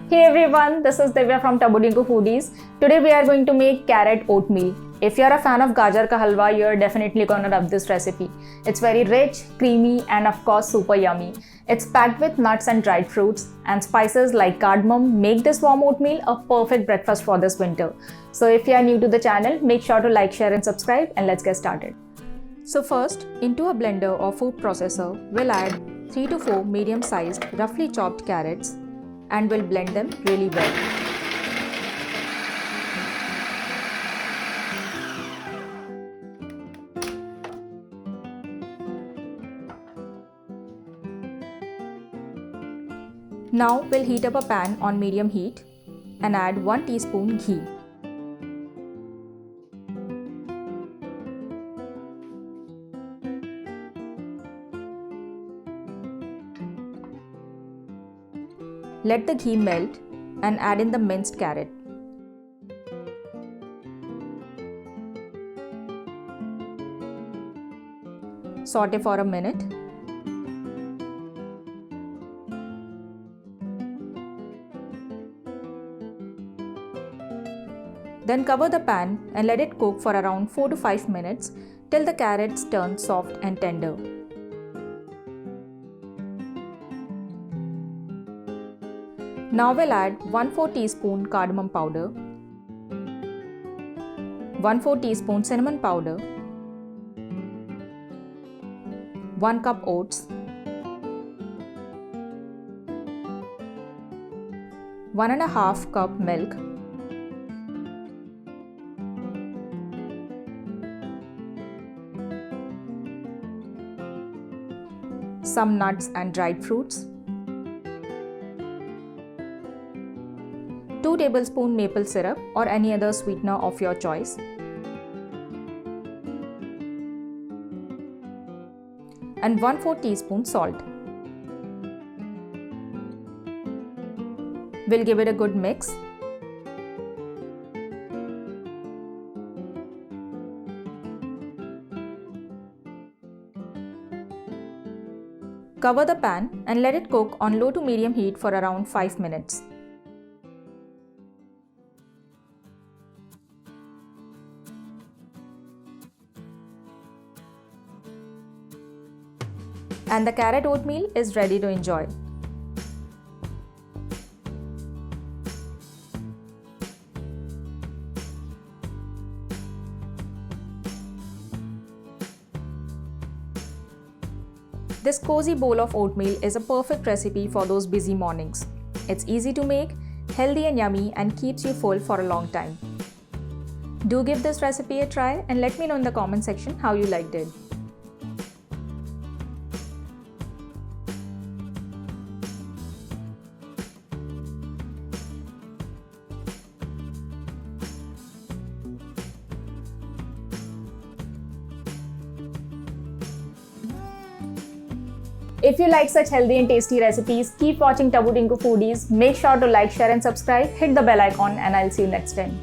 Hey everyone, this is Divya from Tabudingu Foodies. Today we are going to make carrot oatmeal. If you're a fan of gajar ka halwa, you're definitely gonna love this recipe. It's very rich, creamy, and of course super yummy. It's packed with nuts and dried fruits, and spices like cardamom make this warm oatmeal a perfect breakfast for this winter. So if you are new to the channel, make sure to like, share and subscribe, and let's get started. So first, into a blender or food processor, we'll add 3 to 4 medium-sized, roughly chopped carrots and we'll blend them really well. Now we'll heat up a pan on medium heat and add 1 teaspoon ghee. Let the ghee melt and add in the minced carrot. Saute for a minute. Then cover the pan and let it cook for around 4 to 5 minutes till the carrots turn soft and tender. Now we'll add 1/4 teaspoon cardamom powder, 1/4 teaspoon cinnamon powder, 1 cup oats, 1½ cup milk, some nuts and dried fruits, 2 tablespoons maple syrup or any other sweetener of your choice, and 1/4 teaspoon salt. We'll give it a good mix. Cover the pan and let it cook on low to medium heat for around 5 minutes. And the carrot oatmeal is ready to enjoy. This cozy bowl of oatmeal is a perfect recipe for those busy mornings. It's easy to make, healthy and yummy, and keeps you full for a long time. Do give this recipe a try and let me know in the comment section how you liked it. If you like such healthy and tasty recipes, keep watching Tabudingu Foodies. Make sure to like, share and subscribe. Hit the bell icon and I'll see you next time.